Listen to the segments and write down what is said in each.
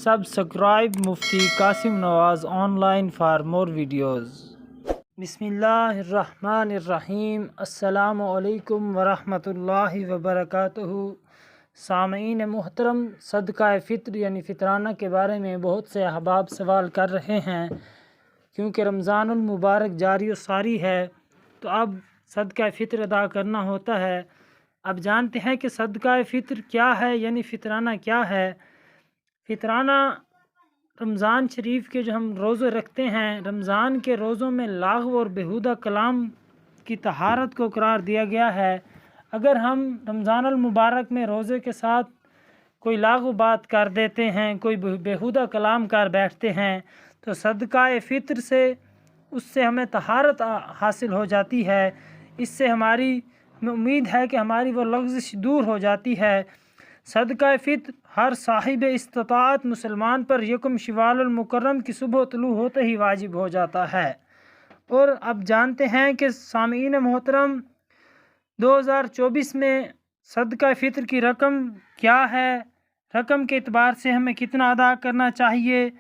Subscribe Mufti Qasim Nawaz online for more videos. बिस्मिल्लाहिर्रहमानिर्रहीम। अस्सलामु अलैकुम वरहमतुल्लाहि वबरकातुहू। सामईन मुहतरम, सदका फ़ित्र यानी फ़ितराना के बारे में बहुत से अहबाब सवाल कर रहे हैं। क्योंकि रमज़ानुल मुबारक जारी और सारी है तो अब सदका फ़ित्र अदा करना होता है। अब जानते हैं कि सदका फ़ित्र क्या है यानी फ़ितराना क्या है। फ़ितराना रमज़ान शरीफ के जो हम रोज़े रखते हैं, रमज़ान के रोज़ों में लागव और बेहुदा कलाम की तहारत को करार दिया गया है। अगर हम रमज़ानुल मुबारक में रोज़े के साथ कोई लागव बात कर देते हैं, कोई बेहुदा कलाम कर बैठते हैं, तो सदका फ़ित्र से उससे हमें तहारत हासिल हो जाती है। इससे हमारी उम्मीद है कि हमारी वो लग़्ज़िश दूर हो जाती है। सदका फ़ित्र हर साहिब इस्तिताअत मुसलमान पर यकम शव्वाल मुकर्रम की सुबह तुलू होते ही वाजिब हो जाता है। और अब जानते हैं कि सामीन मोहतरम 2024 में सदका फ़ित्र की रकम क्या है, रकम के एतबार से हमें कितना अदा करना चाहिए,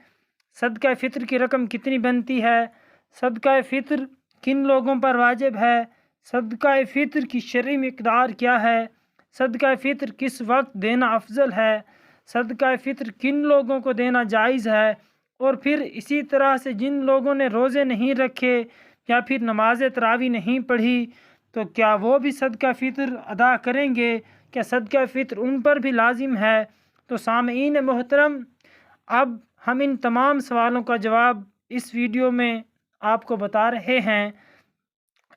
सदका फ़ित्र की रकम कितनी बनती है, सदका फ़ित्र किन लोगों पर वाजिब है, सदका फ़ित्र की शरई मिक़दार क्या है, सदका फ़ित्र किस वक्त देना अफजल है, सदका फ़ित्र किन लोगों को देना जायज़ है, और फिर इसी तरह से जिन लोगों ने रोज़े नहीं रखे या फिर नमाज तरावी नहीं पढ़ी तो क्या वो भी सदका फ़ित्र अदा करेंगे, क्या सदका फ़ित्र उन पर भी लाजिम है। तो सामईन मोहतरम, अब हम इन तमाम सवालों का जवाब इस वीडियो में आपको बता रहे हैं।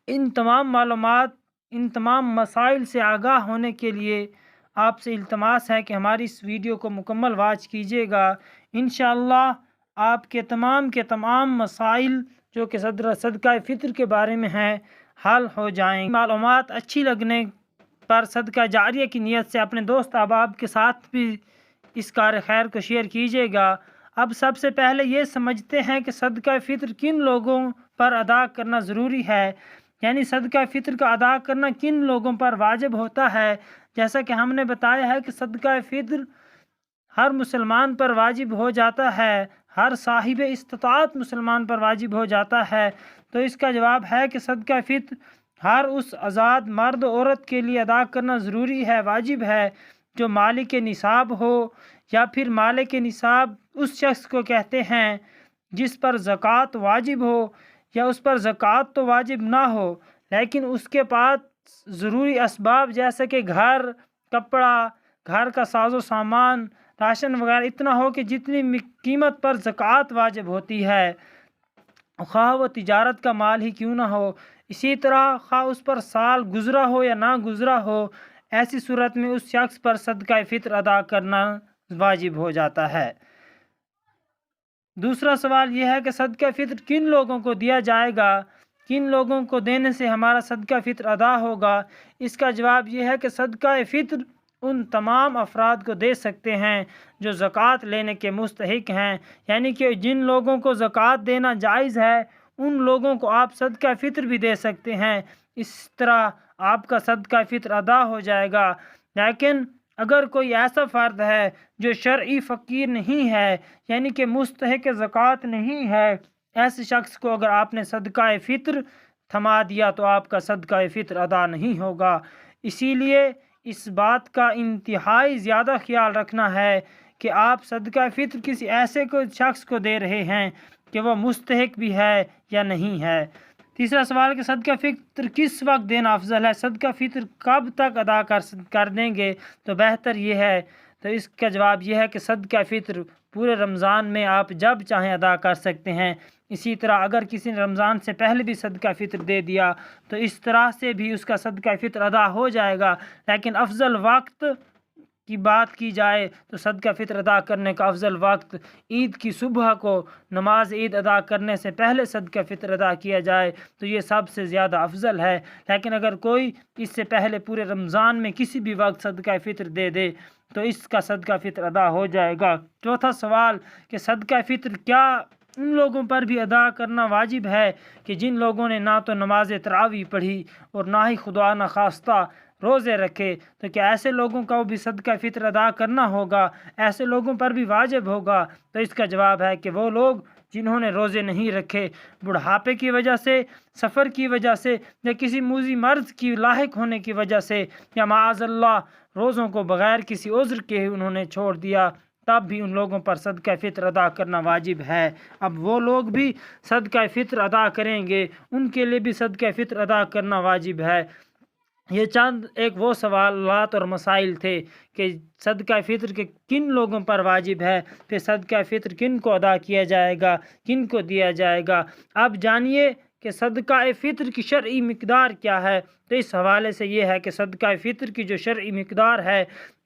इन तमाम मालूमात, इन तमाम मसाइल से आगाह होने के लिए आपसे इल्तमास है कि हमारी इस वीडियो को मुकम्मल वाच कीजिएगा। इंशाअल्लाह आपके तमाम मसाइल जो कि सदका फ़ित्र के बारे में हैं हल हो जाएंगे। मालूमात अच्छी लगने पर सदका जारिया की नीयत से अपने दोस्त अहबाब के साथ भी इस कार खैर को शेयर कीजिएगा। अब सबसे पहले ये समझते हैं कि सदका फ़ित्र किन लोगों पर अदा करना ज़रूरी है, यानी सदका फ़ित्र का अदा करना किन लोगों पर वाजिब होता है। जैसा कि हमने बताया है कि सदका फ़ित्र हर मुसलमान पर वाजिब हो जाता है, हर साहिब इस्तिताअत मुसलमान पर वाजिब हो जाता है। तो इसका जवाब है कि सदका फ़ित्र हर उस आज़ाद मर्द औरत के लिए अदा करना ज़रूरी है, वाजिब है, जो मालिक निसाब हो, या फिर मालिक निसाब उस शख्स को कहते हैं जिस पर ज़कात वाजिब हो, या उस पर ज़कात तो वाजिब ना हो लेकिन उसके पास ज़रूरी असबाब जैसे कि घर, कपड़ा, घर का साजो सामान, राशन वगैरह इतना हो कि जितनी कीमत पर ज़कात वाजिब होती है, ख़्वाह वो तिजारत का माल ही क्यों ना हो। इसी तरह ख़्वाह उस पर साल गुज़रा हो या ना गुज़रा हो, ऐसी सूरत में उस शख्स पर सदका फ़ित्र अदा करना वाजिब हो जाता है। दूसरा सवाल यह है कि सदका फ़ित्र किन लोगों को दिया जाएगा, किन लोगों को देने से हमारा सदका फ़ित्र अदा होगा। इसका जवाब यह है कि सदका फ़ित्र उन तमाम अफराद को दे सकते हैं जो ज़कात लेने के मुस्तहिक हैं, यानी कि जिन लोगों को ज़कात देना जायज़ है उन लोगों को आप सदका फ़ित्र भी दे सकते हैं। इस तरह आपका सदका फ़ित्र अदा हो जाएगा। लेकिन अगर कोई ऐसा फ़र्द है जो शरई फ़कीर नहीं है, यानी कि मुस्तहिक ज़कात नहीं है, ऐसे शख्स को अगर आपने सदका फ़ित्र थमा दिया तो आपका सदका फ़ित्र अदा नहीं होगा। इसीलिए इस बात का इंतहाई ज़्यादा ख्याल रखना है कि आप सदका फ़ित्र किसी ऐसे को शख्स को दे रहे हैं कि वह मुस्तहिक भी है या नहीं है। तीसरा सवाल कि सदका फ़ित्र किस वक्त देना अफजल है, सदका फ़ित्र कब तक अदा कर देंगे तो बेहतर ये है। तो इसका जवाब यह है कि सदका फ़ित्र पूरे रमज़ान में आप जब चाहें अदा कर सकते हैं। इसी तरह अगर किसी ने रमज़ान से पहले भी सदका फ़ित्र दे दिया तो इस तरह से भी उसका सदका फ़ित्र अदा हो जाएगा। लेकिन अफजल वक्त की बात की जाए तो सदका फ़ित्र अदा करने का अफजल वक्त ईद की सुबह को नमाज ईद अदा करने से पहले सदका फ़ित्र अदा किया जाए तो ये सबसे ज़्यादा अफजल है। लेकिन अगर कोई इससे पहले पूरे रमज़ान में किसी भी वक्त सदका फ़ित्र दे दे तो इसका सदका फ़ित्र अदा हो जाएगा। चौथा सवाल कि सदका फ़ित्र क्या उन लोगों पर भी अदा करना वाजिब है कि जिन लोगों ने ना तो नमाज तरावी पढ़ी और ना ही खुदा न खास्ता روزے رکھے، تو کیا ایسے لوگوں کا بھی صدقہ فطر ادا کرنا ہوگا؟ ایسے لوگوں پر بھی واجب ہوگا؟ تو اس کا جواب ہے کہ وہ لوگ جنہوں نے روزے نہیں رکھے، بڑھاپے کی وجہ سے، سفر کی وجہ سے، یا کسی موذی مرض کی لاحق ہونے کی وجہ سے، یا معاذ اللہ روزوں کو بغیر کسی عذر کے انہوں نے چھوڑ دیا، تب بھی ان لوگوں پر صدقہ فطر ادا کرنا واجب ہے۔ اب وہ لوگ بھی صدقہ فطر ادا کریں گے، ان کے لیے بھی صدقہ فطر ادا کرنا واجب ہے۔ یہ چند ایک وہ سوالات اور مسائل تھے کہ صدقہ فطر کے کن لوگوں پر واجب ہے، پھر صدقہ فطر کن کو ادا کیا جائے گا، کن کو دیا جائے گا۔ اب جانیے کہ صدقہ فطر کی شرعی مقدار کیا ہے۔ تو اس حوالے سے یہ ہے کہ صدقہ فطر کی جو شرعی مقدار ہے،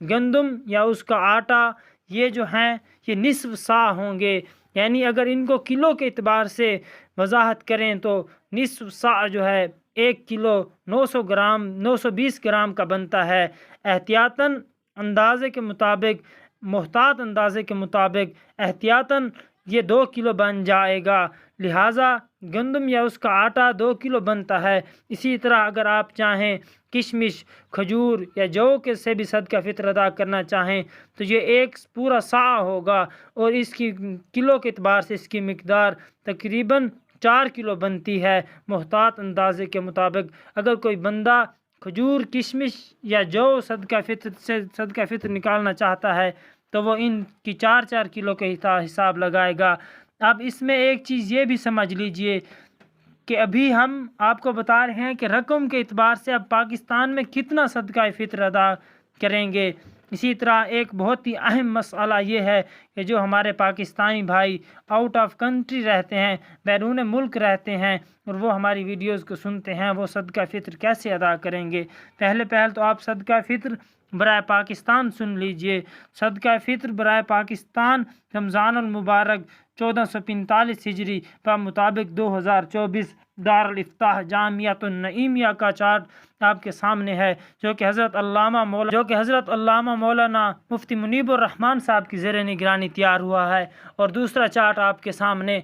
گندم یا اس کا آٹا، یہ جو ہیں یہ نصف صاع ہوں گے، یعنی اگر ان کو کلو کے اعتبار سے وضاحت کریں تو نصف صاع جو ہے 1 کلو 900 گرام 920 گرام کا بنتا ہے۔ احتیاطاً اندازے کے مطابق، محتاط اندازے کے مطابق احتیاطاً یہ 2 کلو بن جائے گا، لہٰذا گندم یا اس کا آٹا 2 کلو بنتا ہے۔ اسی طرح اگر آپ چاہیں کشمش، کھجور یا جو کے سے بھی صدقہ فطر ادا کرنا چاہیں تو یہ 1 پورا صاع ہوگا، اور اس کی کلو کے اعتبار سے اس کی مقدار تقریباً 4 کلو بنتی ہے محتاط اندازے کے مطابق۔ اگر کوئی بندہ کھجور، کشمش یا جو صدقہ فطر نکالنا چاہتا ہے تو وہ ان کی 4 کلو کے حساب لگائے گا۔ اب اس میں ایک چیز یہ بھی سمجھ لیجئے کہ ابھی ہم آپ کو بتا رہے ہیں کہ رقم کے اعتبار سے اب پاکستان میں کتنا صدقہ فطر ادا کریں گے۔ اسی طرح ایک بہت ہی اہم مسئلہ یہ ہے کہ جو ہمارے پاکستانی بھائی آؤٹ آف کنٹری رہتے ہیں، بیرون ملک رہتے ہیں، اور وہ ہماری ویڈیوز کو سنتے ہیں، وہ صدقہ فطر کیسے ادا کریں گے؟ پہل تو آپ صدقہ فطر برائے پاکستان سن لیجئے۔ صدقہ فطر برائے پاکستان رمضان المبارک 1445 ہجری پر مطابق 2024 دارالفتاح جامعۃ النعیمیہ کا چارٹ آپ کے سامنے ہے، جو کہ حضرت علامہ مولانا مفتی منیب الرحمن صاحب کی زیر نگرانی تیار ہوا ہے۔ اور دوسرا چارٹ آپ کے سامنے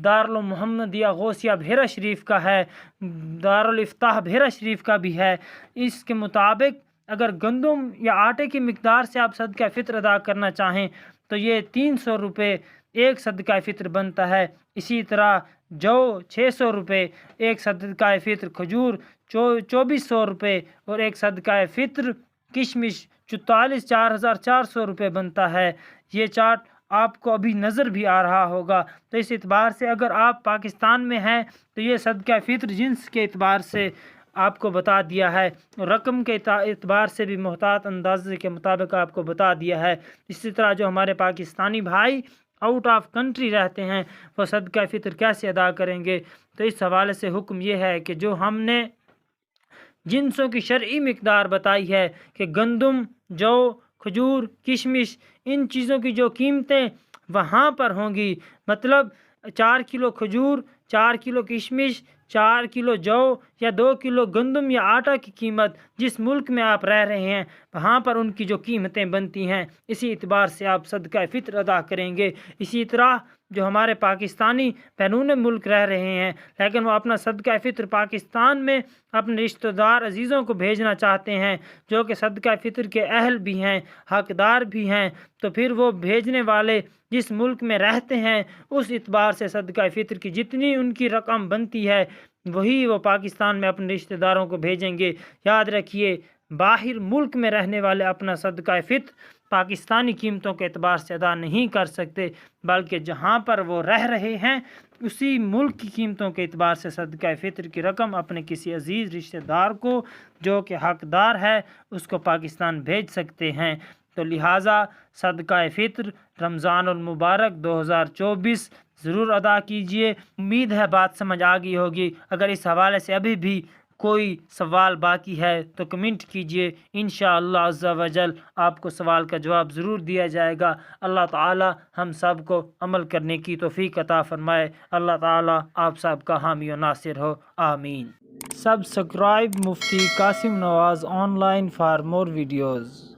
دارالمحمدیہ غوثیہ بھیرا شریف کا ہے، دارالفتاح بھیرا شریف کا بھی ہے۔ اس کے مطابق اگر گندم یا آٹے کی مقدار سے آپ صدقہ فطر ادا کرنا چاہیں تو یہ 300 روپے ایک صدقہ فطر بنتا ہے۔ اسی طرح جو 600 روپے ایک صدقہ فطر، کھجور 2400 روپے، اور ایک صدقہ فطر کشمش 44,400 روپے بنتا ہے۔ یہ چارٹ آپ کو ابھی نظر بھی آ رہا ہوگا۔ تو اس اعتبار سے اگر آپ پاکستان میں ہیں تو یہ صدقہ فطر جنس کے اعتبار سے آپ کو بتا دیا ہے، رقم کے اعتبار سے بھی محتاط اندازے کے مطابق آپ کو بتا دیا ہے۔ اسی طرح جو ہمارے پاکستانی بھائی آؤٹ آف کنٹری رہتے ہیں وہ صدقہ فطر کیسے ادا کریں گے؟ تو اس حوالے سے حکم یہ ہے کہ جو ہم نے جنسوں کی شرعی مقدار بتائی ہے کہ گندم، جو، کھجور، کشمش، ان چیزوں کی جو قیمتیں وہاں پر ہوں گی، مطلب 4 کلو کھجور، 4 کلو کشمش، 4 کلو جو یا 2 کلو گندم یا آٹا کی قیمت جس ملک میں آپ رہ رہے ہیں وہاں پر ان کی جو قیمتیں بنتی ہیں، اسی اعتبار سے آپ صدقہ فطر ادا کریں گے۔ اسی طرح جو ہمارے پاکستانی بیرون ملک رہ رہے ہیں لیکن وہ اپنا صدقہ فطر پاکستان میں اپنے رشتہ دار عزیزوں کو بھیجنا چاہتے ہیں، جو کہ صدقہ فطر کے اہل بھی ہیں، حقدار بھی ہیں، تو پھر وہ بھیجنے والے جس ملک میں رہتے ہیں اس اعتبار سے صدقہ فطر کی جتنی ان کی رقم بنتی ہے وہی وہ پاکستان میں اپنے رشتہ داروں کو بھیجیں گے۔ یاد رکھیے، باہر ملک میں رہنے والے اپنا صدقہ فطر پاکستانی قیمتوں کے اعتبار سے ادا نہیں کر سکتے، بلکہ جہاں پر وہ رہ رہے ہیں اسی ملک کی قیمتوں کے اعتبار سے صدقہ فطر کی رقم اپنے کسی عزیز رشتہ دار کو جو کہ حقدار ہے اس کو پاکستان بھیج سکتے ہیں۔ تو لہٰذا صدقہ فطر رمضان المبارک 2024 ضرور ادا کیجئے۔ امید ہے بات سمجھ آ گئی ہوگی۔ اگر اس حوالے سے ابھی بھی کوئی سوال باقی ہے تو کمنٹ کیجئے، انشاءاللہ عز و جل آپ کو سوال کا جواب ضرور دیا جائے گا۔ اللہ تعالی ہم سب کو عمل کرنے کی توفیق عطا فرمائے۔ اللہ تعالی آپ سب کا حامی و ناصر ہو، آمین۔ Subscribe Mufti Qasim Nawaz on line for more videos.